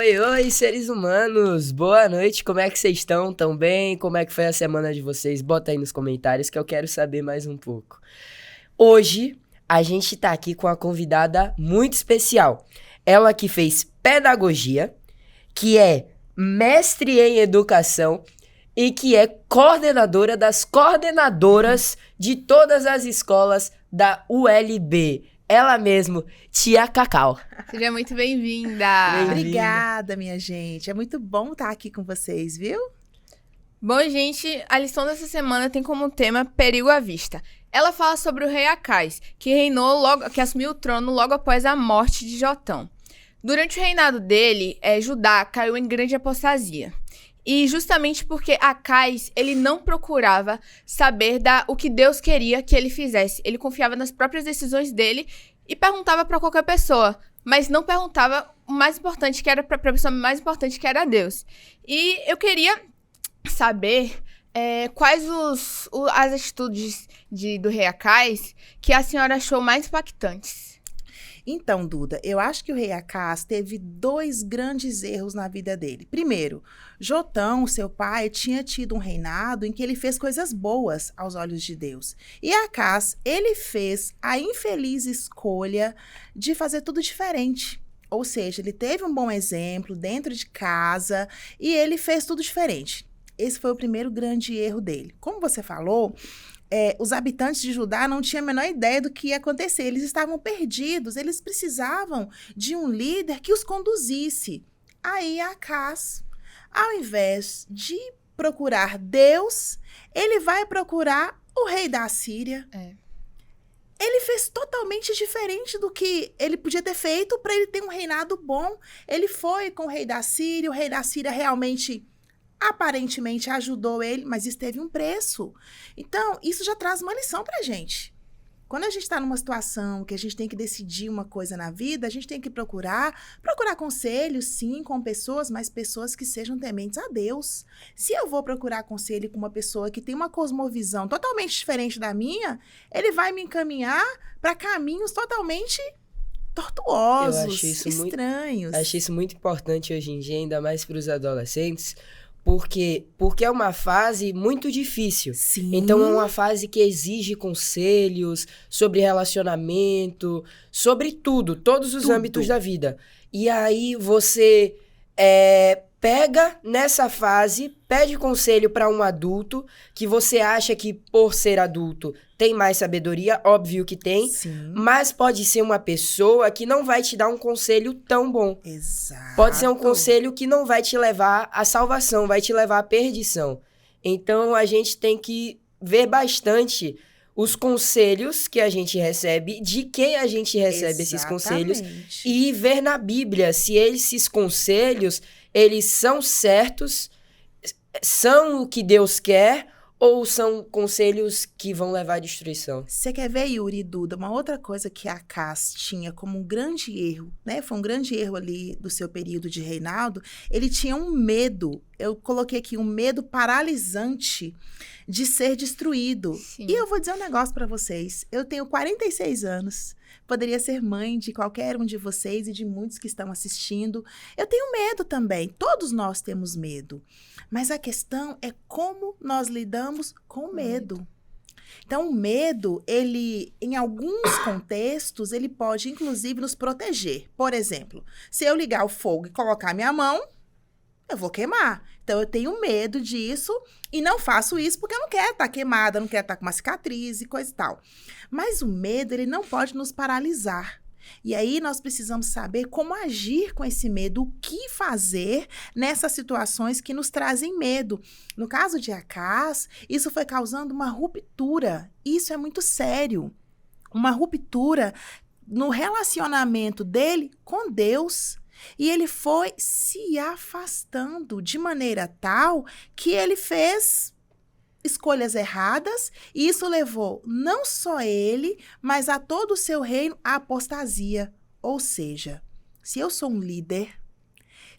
Oi, seres humanos! Boa noite, como é que vocês estão? Tão bem? Como é que foi a semana de vocês? Bota aí nos comentários que eu quero saber mais um pouco. Hoje, a gente tá aqui com uma convidada muito especial. Ela que fez pedagogia, que é mestre em educação e que é coordenadora das coordenadoras de todas as escolas da ULB. Ela mesmo, Tia Cacau. Seja muito bem-vinda. Bem-vinda. Obrigada, minha gente. É muito bom estar aqui com vocês, viu? Bom, gente, a lição dessa semana tem como tema Perigo à Vista. Ela fala sobre o rei Acais, que assumiu o trono logo após a morte de Jotão. Durante o reinado dele, Judá caiu em grande apostasia. E justamente porque Acais, ele não procurava saber o que Deus queria que ele fizesse. Ele confiava nas próprias decisões dele e perguntava para qualquer pessoa, mas não perguntava o mais importante, que era para a pessoa mais importante, que era Deus. E eu queria saber quais as atitudes do rei Acais que a senhora achou mais impactantes. Então, Duda, eu acho que o rei Acás teve dois grandes erros na vida dele. Primeiro, Jotão, seu pai, tinha tido um reinado em que ele fez coisas boas aos olhos de Deus. E Acás, ele fez a infeliz escolha de fazer tudo diferente. Ou seja, ele teve um bom exemplo dentro de casa e ele fez tudo diferente. Esse foi o primeiro grande erro dele. Como você falou, os habitantes de Judá não tinham a menor ideia do que ia acontecer. Eles estavam perdidos, eles precisavam de um líder que os conduzisse. Aí Acás, ao invés de procurar Deus, ele vai procurar o rei da Síria. Ele fez totalmente diferente do que ele podia ter feito para ele ter um reinado bom. Ele foi com o rei da Síria, o rei da Síria realmente aparentemente ajudou ele, mas isso teve um preço. Então, isso já traz uma lição pra gente. Quando a gente está numa situação que a gente tem que decidir uma coisa na vida, a gente tem que procurar conselhos, sim, com pessoas, mas pessoas que sejam tementes a Deus. Se eu vou procurar conselho com uma pessoa que tem uma cosmovisão totalmente diferente da minha, ele vai me encaminhar para caminhos totalmente tortuosos, estranhos. Achei isso muito importante hoje em dia, ainda mais para os adolescentes, porque é uma fase muito difícil. Sim. Então é uma fase que exige conselhos sobre relacionamento, sobre tudo, todos os âmbitos da vida. E aí você pega nessa fase, pede conselho para um adulto que você acha que por ser adulto tem mais sabedoria, óbvio que tem, Sim. mas pode ser uma pessoa que não vai te dar um conselho tão bom. Exato. Pode ser um conselho que não vai te levar à salvação, vai te levar à perdição. Então, a gente tem que ver bastante os conselhos que a gente recebe, de quem a gente recebe esses conselhos, e ver na Bíblia se esses conselhos, eles são certos, são o que Deus quer, ou são conselhos que vão levar à destruição? Você quer ver, Yuri e Duda, uma outra coisa que Acás tinha como um grande erro, né? Foi um grande erro ali do seu período de reinado. Ele tinha um medo, eu coloquei aqui, um medo paralisante de ser destruído. Sim. E eu vou dizer um negócio pra vocês. Eu tenho 46 anos, poderia ser mãe de qualquer um de vocês e de muitos que estão assistindo. Eu tenho medo também, todos nós temos medo. Mas a questão é como nós lidamos com o medo. Então, o medo, ele, em alguns contextos, ele pode, inclusive, nos proteger. Por exemplo, se eu ligar o fogo e colocar minha mão, eu vou queimar. Então, eu tenho medo disso e não faço isso porque eu não quero estar queimada, não quero estar com uma cicatriz e coisa e tal. Mas o medo, ele não pode nos paralisar. E aí nós precisamos saber como agir com esse medo, o que fazer nessas situações que nos trazem medo. No caso de Acás, isso foi causando uma ruptura. Isso é muito sério. Uma ruptura no relacionamento dele com Deus. E ele foi se afastando de maneira tal que ele fez escolhas erradas, e isso levou não só ele, mas a todo o seu reino à apostasia. Ou seja, se eu sou um líder,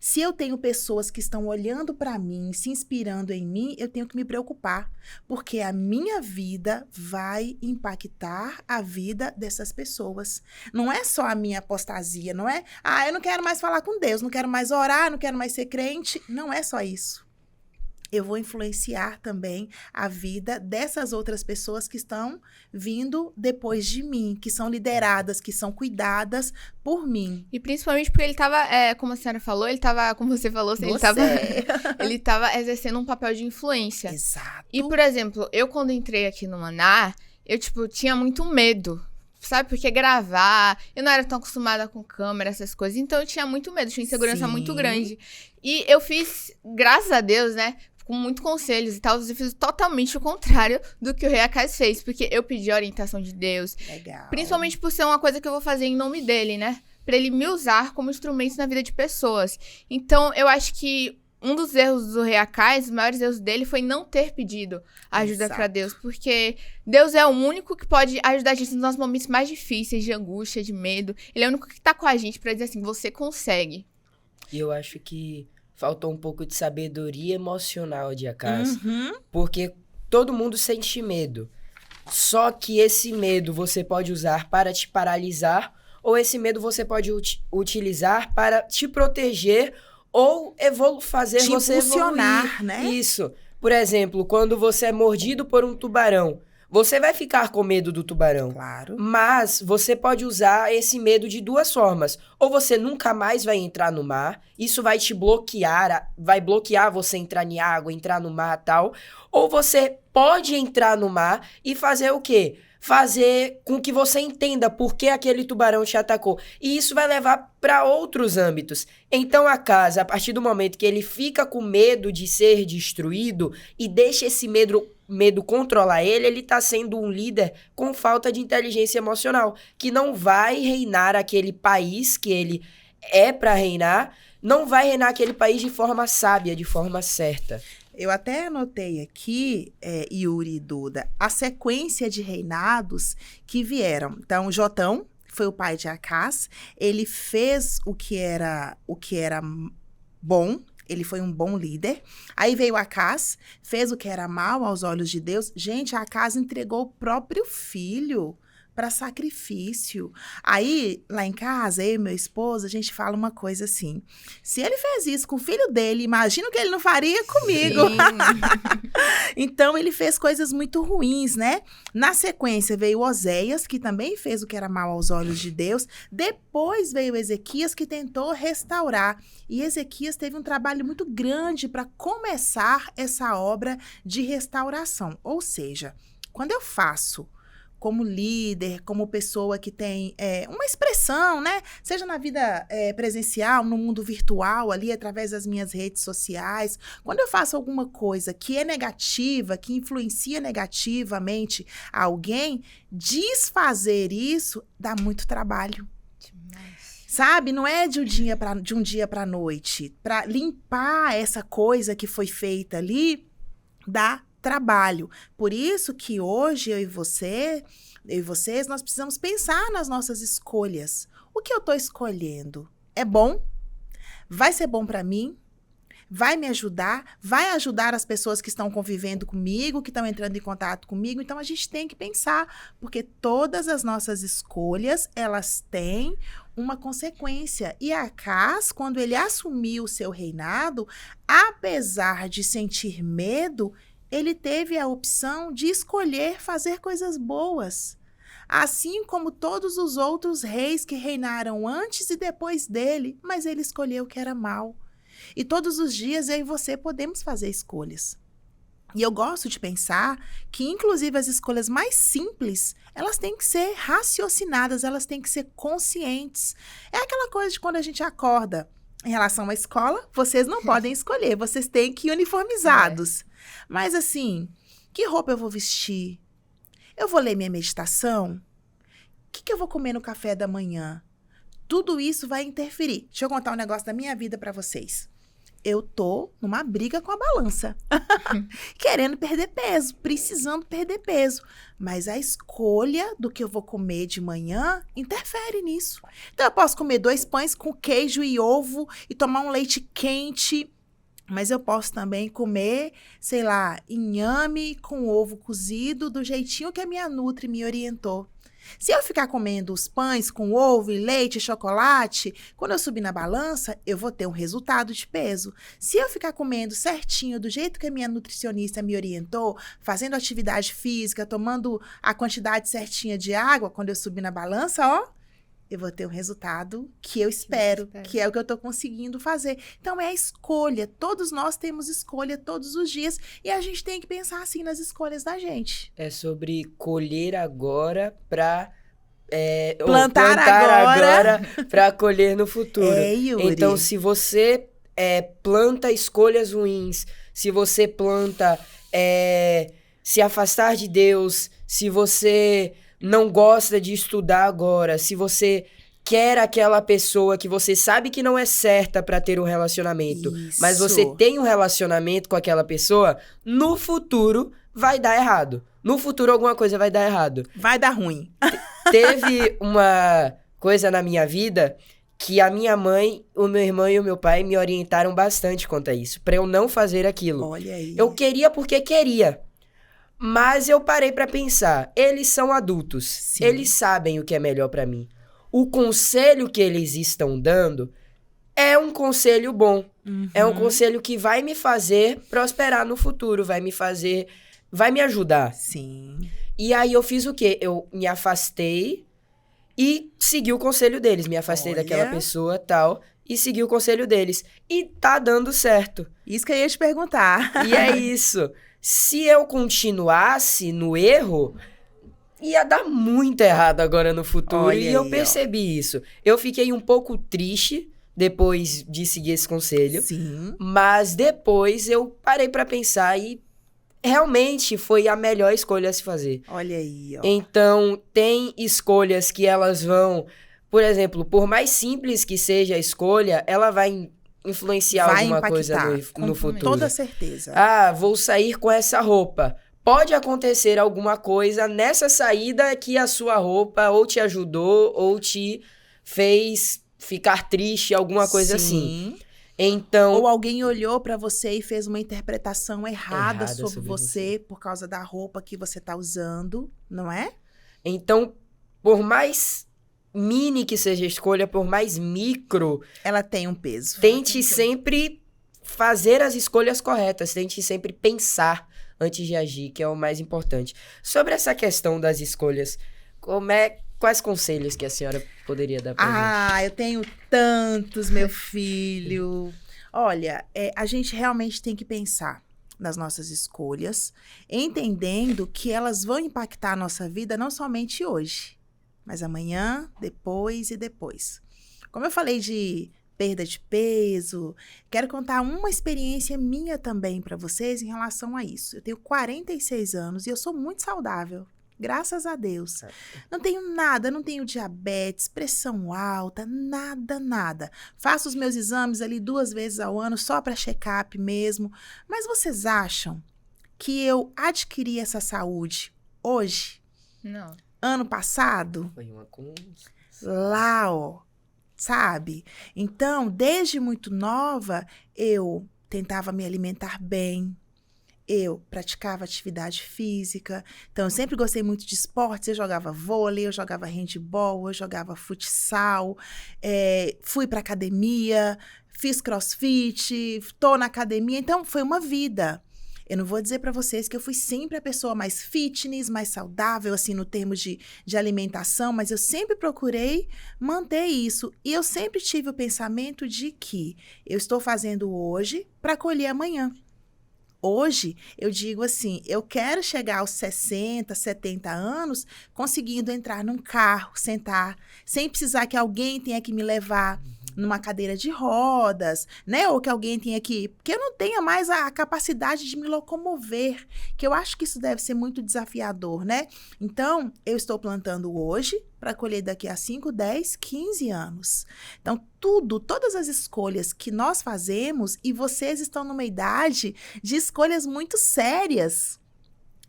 Se eu tenho pessoas que estão olhando para mim, se inspirando em mim, eu tenho que me preocupar, porque a minha vida vai impactar a vida dessas pessoas. Não é só a minha apostasia, não é? Eu não quero mais falar com Deus, não quero mais orar, não quero mais ser crente. Não é só isso. Eu vou influenciar também a vida dessas outras pessoas que estão vindo depois de mim, que são lideradas, que são cuidadas por mim. E principalmente porque ele tava, como a senhora falou, ele tava, como você falou, ele tava exercendo um papel de influência. Exato. E, por exemplo, eu quando entrei aqui no Maná, eu, tinha muito medo. Sabe? Porque gravar, eu não era tão acostumada com câmera, essas coisas. Então, eu tinha muito medo, tinha insegurança muito grande. E eu fiz, graças a Deus, né? Com muitos conselhos e tal, eu fiz totalmente o contrário do que o Rei Acais fez. Porque eu pedi a orientação de Deus. Legal. Principalmente por ser uma coisa que eu vou fazer em nome dele, né? Pra ele me usar como instrumento na vida de pessoas. Então, eu acho que um dos erros do Rei Acais, os maiores erros dele, foi não ter pedido ajuda pra Deus. Porque Deus é o único que pode ajudar a gente nos nossos momentos mais difíceis, de angústia, de medo. Ele é o único que tá com a gente pra dizer assim, você consegue. E eu acho que faltou um pouco de sabedoria emocional de Acais. Porque todo mundo sente medo. Só que esse medo você pode usar para te paralisar, ou esse medo você pode utilizar para te proteger, ou fazer te você impulsionar, evoluir. né? Isso. Por exemplo, quando você é mordido por um tubarão, você vai ficar com medo do tubarão. Claro. Mas você pode usar esse medo de duas formas. Ou você nunca mais vai entrar no mar, isso vai te bloquear, vai bloquear você entrar em água, entrar no mar e tal. Ou você pode entrar no mar e fazer o quê? Fazer com que você entenda por que aquele tubarão te atacou. E isso vai levar para outros âmbitos. Então, Acais, a partir do momento que ele fica com medo de ser destruído e deixa esse medo controlar ele tá sendo um líder com falta de inteligência emocional, que não vai reinar aquele país que ele é para reinar, não vai reinar aquele país de forma sábia, de forma certa. Eu até anotei aqui, Yuri e Duda, a sequência de reinados que vieram. Então, Jotão foi o pai de Acais, ele fez o que era bom, ele foi um bom líder. Aí veio Acais, fez o que era mal aos olhos de Deus. Gente, Acais entregou o próprio filho para sacrifício. Aí, lá em casa, eu e meu esposo, a gente fala uma coisa assim, se ele fez isso com o filho dele, imagina o que ele não faria comigo. Então, ele fez coisas muito ruins, né? Na sequência, veio Oséias, que também fez o que era mal aos olhos de Deus. Depois veio Ezequias, que tentou restaurar. E Ezequias teve um trabalho muito grande para começar essa obra de restauração. Ou seja, quando eu faço como líder, como pessoa que tem uma expressão, né? Seja na vida presencial, no mundo virtual, ali através das minhas redes sociais. Quando eu faço alguma coisa que é negativa, que influencia negativamente alguém, desfazer isso dá muito trabalho. Sabe? Não é de um dia para noite. Para limpar essa coisa que foi feita ali, dá trabalho. Por isso que hoje eu e vocês, nós precisamos pensar nas nossas escolhas. O que eu estou escolhendo? É bom? Vai ser bom para mim? Vai me ajudar? Vai ajudar as pessoas que estão convivendo comigo, que estão entrando em contato comigo? Então, a gente tem que pensar, porque todas as nossas escolhas, elas têm uma consequência. E Acais, quando ele assumiu o seu reinado, apesar de sentir medo, ele teve a opção de escolher fazer coisas boas. Assim como todos os outros reis que reinaram antes e depois dele, mas ele escolheu o que era mal. E todos os dias eu e você podemos fazer escolhas. E eu gosto de pensar que, inclusive, as escolhas mais simples, elas têm que ser raciocinadas, elas têm que ser conscientes. É aquela coisa de quando a gente acorda. Em relação à escola, vocês não podem escolher, vocês têm que ir uniformizados. Mas assim, que roupa eu vou vestir? Eu vou ler minha meditação? O que eu vou comer no café da manhã? Tudo isso vai interferir. Deixa eu contar um negócio da minha vida para vocês. eu tô numa briga com a balança. Querendo perder peso, precisando perder peso. Mas a escolha do que eu vou comer de manhã interfere nisso. Então, eu posso comer 2 pães com queijo e ovo e tomar um leite quente. Mas eu posso também comer, sei lá, inhame com ovo cozido do jeitinho que a minha nutri me orientou. Se eu ficar comendo os pães com ovo e leite e chocolate, quando eu subir na balança, eu vou ter um resultado de peso. Se eu ficar comendo certinho, do jeito que a minha nutricionista me orientou, fazendo atividade física, tomando a quantidade certinha de água, quando eu subir na balança, ó, eu vou ter um resultado que eu espero, que é o que eu estou conseguindo fazer. Então, é a escolha. Todos nós temos escolha todos os dias e a gente tem que pensar assim nas escolhas da gente. É sobre colher agora para plantar agora para colher no futuro. Yuri. Então, se você planta escolhas ruins, se você planta se afastar de Deus, se você não gosta de estudar agora, se você quer aquela pessoa que você sabe que não é certa pra ter um relacionamento, mas você tem um relacionamento com aquela pessoa, no futuro vai dar errado. No futuro alguma coisa vai dar errado. Vai dar ruim. Teve uma coisa na minha vida que a minha mãe, o meu irmão e o meu pai me orientaram bastante quanto a isso, pra eu não fazer aquilo. Olha aí. Eu queria porque queria. Mas eu parei pra pensar, eles são adultos, Sim. Eles sabem o que é melhor pra mim. O conselho que eles estão dando é um conselho bom, é um conselho que vai me fazer prosperar no futuro, vai me ajudar. Sim. E aí eu fiz o quê? Eu me afastei e segui o conselho deles, me afastei daquela pessoa tal e segui o conselho deles. E tá dando certo. Isso que eu ia te perguntar. E é isso. Se eu continuasse no erro, ia dar muito errado agora no futuro. Olha e eu aí, percebi isso. Eu fiquei um pouco triste depois de seguir esse conselho. Sim. Mas depois eu parei pra pensar e realmente foi a melhor escolha a se fazer. Olha aí, ó. Então, tem escolhas que elas vão... Por exemplo, por mais simples que seja a escolha, ela vai influenciar alguma coisa no futuro. Com toda certeza. Ah, vou sair com essa roupa. Pode acontecer alguma coisa nessa saída que a sua roupa ou te ajudou ou te fez ficar triste, alguma coisa assim. Então, ou alguém olhou pra você e fez uma interpretação errada sobre você por causa da roupa que você tá usando, não é? Então, por mais mini que seja a escolha, por mais micro, ela tem um peso. Tente sempre fazer as escolhas corretas, tente sempre pensar antes de agir, que é o mais importante. Sobre essa questão das escolhas, quais conselhos que a senhora poderia dar pra gente? Eu tenho tantos, meu filho. Olha, a gente realmente tem que pensar nas nossas escolhas, entendendo que elas vão impactar a nossa vida não somente hoje, mas amanhã, depois e depois. Como eu falei de perda de peso, quero contar uma experiência minha também para vocês em relação a isso. Eu tenho 46 anos e eu sou muito saudável, graças a Deus. Não tenho nada, não tenho diabetes, pressão alta, nada. Faço os meus exames ali 2 vezes ao ano só para check-up mesmo. Mas vocês acham que eu adquiri essa saúde hoje? Não. Ano passado? Foi uma lá, ó, sabe? Então, desde muito nova, eu tentava me alimentar bem, eu praticava atividade física, então eu sempre gostei muito de esportes, eu jogava vôlei, eu jogava handball, eu jogava futsal, fui pra academia, fiz crossfit, tô na academia, então foi uma vida. Eu não vou dizer pra vocês que eu fui sempre a pessoa mais fitness, mais saudável, assim, no termo de alimentação, mas eu sempre procurei manter isso. E eu sempre tive o pensamento de que eu estou fazendo hoje para colher amanhã. Hoje, eu digo assim, eu quero chegar aos 60, 70 anos conseguindo entrar num carro, sentar, sem precisar que alguém tenha que me levar. numa cadeira de rodas, né? Ou que alguém tenha que eu não tenha mais a capacidade de me locomover, que eu acho que isso deve ser muito desafiador, né? Então, eu estou plantando hoje para colher daqui a 5, 10, 15 anos. Então, todas as escolhas que nós fazemos, e vocês estão numa idade de escolhas muito sérias,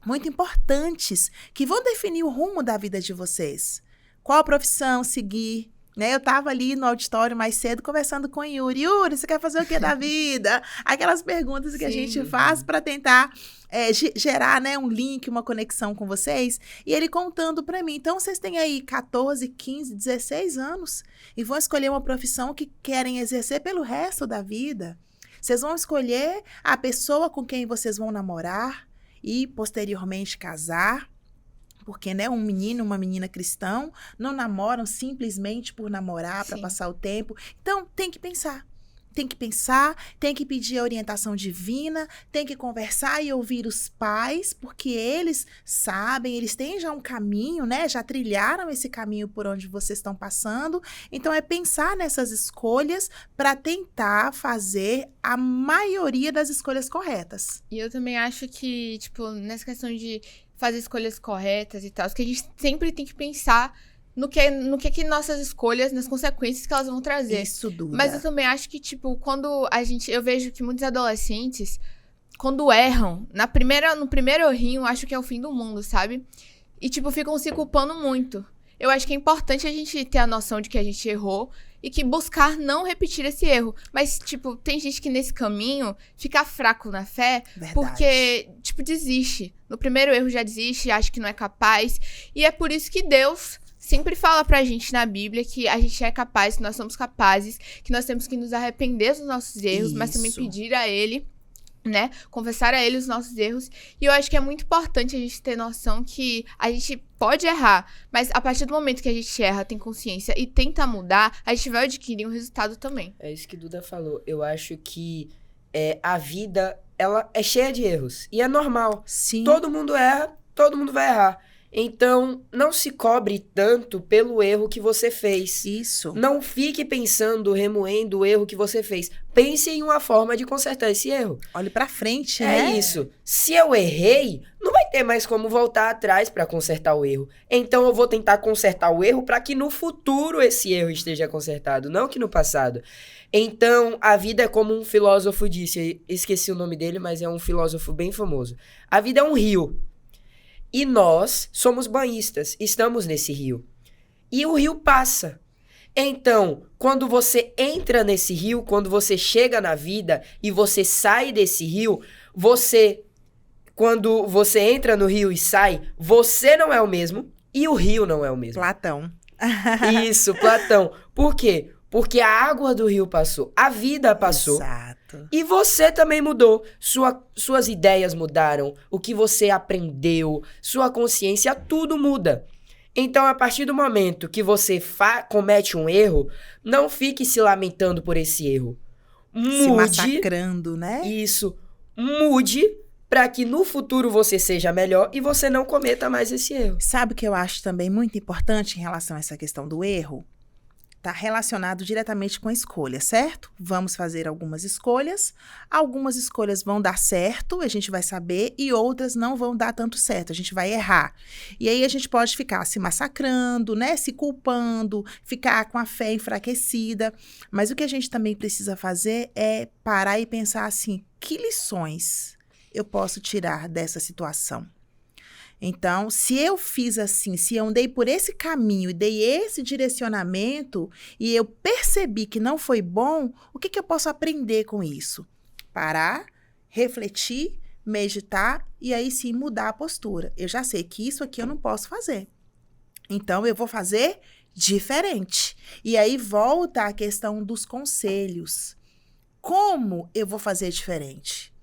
muito importantes, que vão definir o rumo da vida de vocês. Qual profissão seguir? Né? Eu estava ali no auditório mais cedo conversando com o Yuri. Yuri, você quer fazer o que da vida? Aquelas perguntas que a gente faz para tentar gerar, né, um link, uma conexão com vocês. E ele contando para mim. Então, vocês têm aí 14, 15, 16 anos e vão escolher uma profissão que querem exercer pelo resto da vida. Vocês vão escolher a pessoa com quem vocês vão namorar e posteriormente casar. Porque, né, um menino e uma menina cristão não namoram simplesmente por namorar, para passar o tempo. Então, tem que pensar. Tem que pensar, tem que pedir a orientação divina, tem que conversar e ouvir os pais, porque eles sabem, eles têm já um caminho, né? Já trilharam esse caminho por onde vocês estão passando. Então, é pensar nessas escolhas para tentar fazer a maioria das escolhas corretas. E eu também acho que, tipo, nessa questão de fazer escolhas corretas e tal, que a gente sempre tem que pensar no que nossas escolhas, nas consequências que elas vão trazer. Isso, Duda. Mas eu também acho que, tipo, quando eu vejo que muitos adolescentes, quando erram, no primeiro errinho, acho que é o fim do mundo, sabe? E, tipo, ficam se culpando muito. Eu acho que é importante a gente ter a noção de que a gente errou e que buscar não repetir esse erro. Mas, tipo, tem gente que nesse caminho fica fraco na fé. Verdade. Porque, tipo, desiste. No primeiro erro já desiste, acha que não é capaz. E é por isso que Deus sempre fala pra gente na Bíblia que a gente é capaz, que nós somos capazes, que nós temos que nos arrepender dos nossos erros, mas também pedir a Ele, né, confessar a Ele os nossos erros. E eu acho que é muito importante a gente ter noção que a gente pode errar, mas a partir do momento que a gente erra, tem consciência e tenta mudar, a gente vai adquirir um resultado também. É isso que Duda falou. Eu acho que a vida, ela é cheia de erros. E é normal. Sim. Todo mundo erra, todo mundo vai errar. Então, não se cobre tanto pelo erro que você fez. Isso. Não fique pensando, remoendo o erro que você fez. Pense em uma forma de consertar esse erro. Olhe pra frente, né? É isso. Se eu errei, não vai ter mais como voltar atrás para consertar o erro. Então, eu vou tentar consertar o erro para que no futuro esse erro esteja consertado, não que no passado. Então, a vida é como um filósofo disse, esqueci o nome dele, mas é um filósofo bem famoso. A vida é um rio. E nós somos banhistas, estamos nesse rio. E o rio passa. Então, quando você entra nesse rio, quando você chega na vida e você sai desse rio, quando você entra no rio e sai, você não é o mesmo e o rio não é o mesmo. Platão. Isso, Platão. Por quê? Porque a água do rio passou, a vida passou. Exato. E você também mudou. Suas ideias mudaram, o que você aprendeu, sua consciência, tudo muda. Então, a partir do momento que você comete um erro, não fique se lamentando por esse erro. Mude. Se massacrando, né? Isso. Mude para que no futuro você seja melhor e você não cometa mais esse erro. Sabe o que eu acho também muito importante em relação a essa questão do erro? Está relacionado diretamente com a escolha, certo? Vamos fazer algumas escolhas vão dar certo, a gente vai saber, e outras não vão dar tanto certo, a gente vai errar. E aí a gente pode ficar se massacrando, né? Se culpando, ficar com a fé enfraquecida. Mas o que a gente também precisa fazer é parar e pensar assim, que lições eu posso tirar dessa situação? Então, se eu fiz assim, se eu andei por esse caminho e dei esse direcionamento e eu percebi que não foi bom, o que eu posso aprender com isso? Parar, refletir, meditar e aí sim mudar a postura. Eu já sei que isso aqui eu não posso fazer. Então, eu vou fazer diferente. E aí volta a questão dos conselhos. Como eu vou fazer diferente?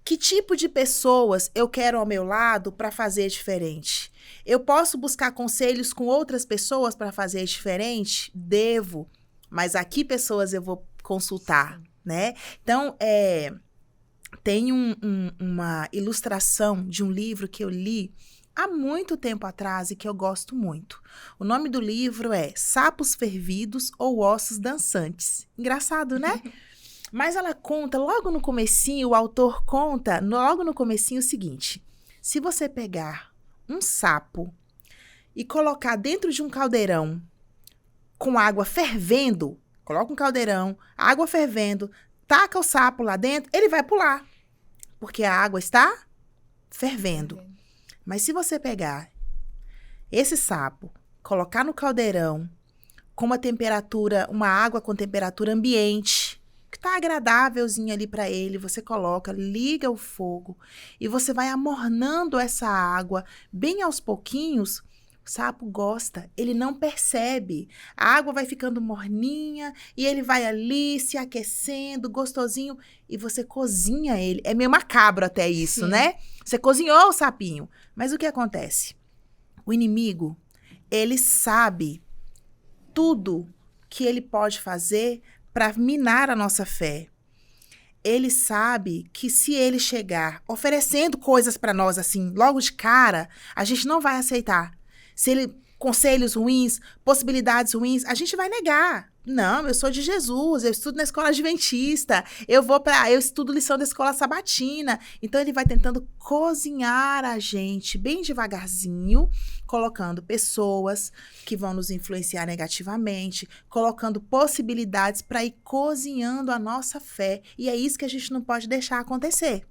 Que tipo de pessoas eu quero ao meu lado para fazer diferente? Eu posso buscar conselhos com outras pessoas para fazer diferente? Devo. Mas a que pessoas eu vou consultar, né? Então, tem uma ilustração de um livro que eu li há muito tempo atrás e que eu gosto muito. O nome do livro é Sapos Fervidos ou Ossos Dançantes. Engraçado, né? Mas ela conta, logo no comecinho, o autor conta, logo no comecinho, o seguinte. Se você pegar um sapo e colocar dentro de um caldeirão com água fervendo, coloca um caldeirão, água fervendo, taca o sapo lá dentro, ele vai pular, porque a água está fervendo. Mas se você pegar esse sapo, colocar no caldeirão com uma água com temperatura ambiente, que tá agradávelzinho ali para ele, você coloca, liga o fogo e você vai amornando essa água bem aos pouquinhos. O sapo gosta, ele não percebe. A água vai ficando morninha e ele vai ali se aquecendo, gostosinho, e você cozinha ele. É meio macabro até isso, Sim. né? Você cozinhou o sapinho. Mas o que acontece? O inimigo, ele sabe tudo que ele pode fazer para minar a nossa fé. Ele sabe que se ele chegar oferecendo coisas para nós assim, logo de cara, a gente não vai aceitar. Se ele conselhos ruins, possibilidades ruins, a gente vai negar. Não, eu sou de Jesus, eu estudo na escola adventista, eu estudo lição da escola sabatina. Então ele vai tentando cozinhar a gente bem devagarzinho, colocando pessoas que vão nos influenciar negativamente, colocando possibilidades para ir cozinhando a nossa fé. E é isso que a gente não pode deixar acontecer.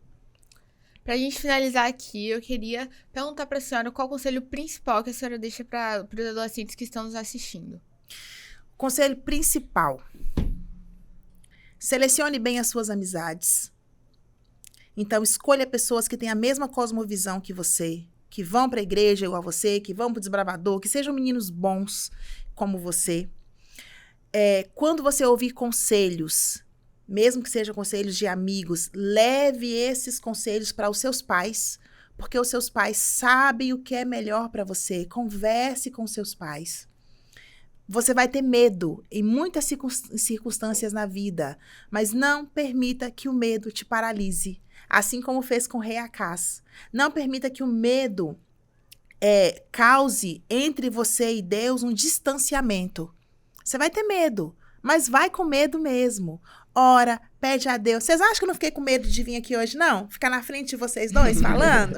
Pra gente finalizar aqui, eu queria perguntar pra senhora qual o conselho principal que a senhora deixa para os adolescentes que estão nos assistindo. Conselho principal. Selecione bem as suas amizades. Então, escolha pessoas que têm a mesma cosmovisão que você, que vão para a igreja igual a você, que vão para o desbravador, que sejam meninos bons como você. Quando você ouvir conselhos, mesmo que sejam conselhos de amigos, leve esses conselhos para os seus pais, porque os seus pais sabem o que é melhor para você. Converse com seus pais. Você vai ter medo em muitas circunstâncias na vida, mas não permita que o medo te paralise, assim como fez com o rei Acás. Não permita que o medo cause entre você e Deus um distanciamento. Você vai ter medo, mas vai com medo mesmo. Ora, pede a Deus. Vocês acham que eu não fiquei com medo de vir aqui hoje, não? Ficar na frente de vocês dois falando?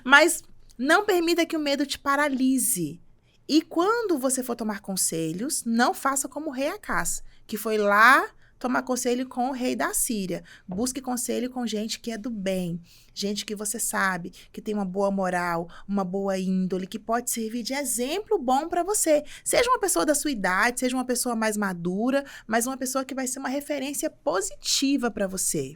Mas não permita que o medo te paralise. E quando você for tomar conselhos, não faça como o rei Acás, que foi lá tomar conselho com o rei da Síria. Busque conselho com gente que é do bem, gente que você sabe, que tem uma boa moral, uma boa índole, que pode servir de exemplo bom para você. Seja uma pessoa da sua idade, seja uma pessoa mais madura, mas uma pessoa que vai ser uma referência positiva para você.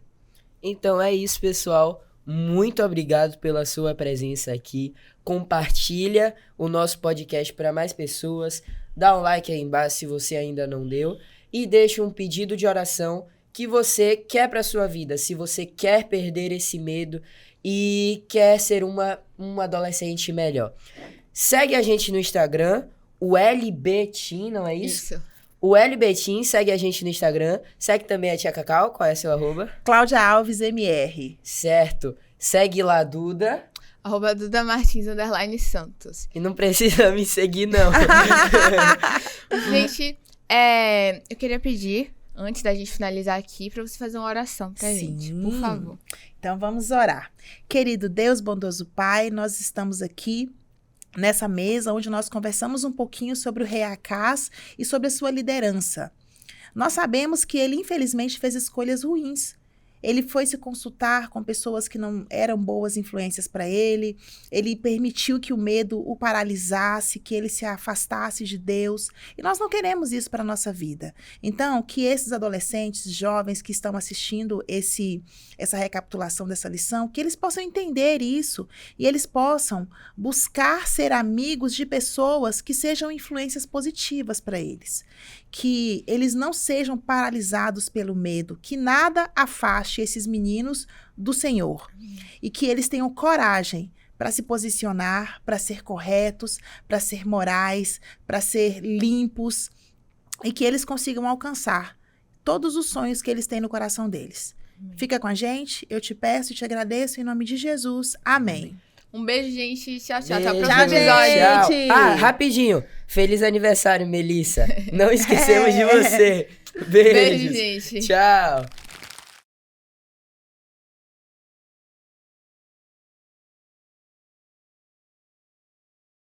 Então é isso, pessoal. Muito obrigado pela sua presença aqui. Compartilha o nosso podcast para mais pessoas. Dá um like aí embaixo se você ainda não deu. E deixa um pedido de oração que você quer para sua vida. Se você quer perder esse medo e quer ser uma adolescente melhor. Segue a gente no Instagram, o LBTeam, não é isso? Isso. O LBTeam, segue a gente no Instagram. Segue também a Tia Cacau, qual é seu arroba? Cláudia Alves, MR. Certo. Segue lá, Duda. @DudaMartins_Santos. E não precisa me seguir, não. Gente, eu queria pedir, antes da gente finalizar aqui, pra você fazer uma oração pra gente, por favor. Então vamos orar. Querido Deus, bondoso Pai, nós estamos aqui nessa mesa onde nós conversamos um pouquinho sobre o rei Acás e sobre a sua liderança. Nós sabemos que ele, infelizmente, fez escolhas ruins. Ele foi se consultar com pessoas que não eram boas influências para ele. Ele permitiu que o medo o paralisasse, que ele se afastasse de Deus. E nós não queremos isso para a nossa vida. Então, que esses adolescentes, jovens que estão assistindo essa recapitulação dessa lição, que eles possam entender isso e eles possam buscar ser amigos de pessoas que sejam influências positivas para eles. Que eles não sejam paralisados pelo medo, que nada afaste esses meninos do Senhor. E que eles tenham coragem para se posicionar, para ser corretos, para ser morais, para ser limpos, e que eles consigam alcançar todos os sonhos que eles têm no coração deles. Fica com a gente, eu te peço e te agradeço em nome de Jesus. Amém. Um beijo, gente. Tchau, tchau. Até o Beijo, próximo episódio. gente. tchau. Ah, rapidinho. Feliz aniversário, Melissa. Não esquecemos de você. Beijo, Beijos. gente. Tchau.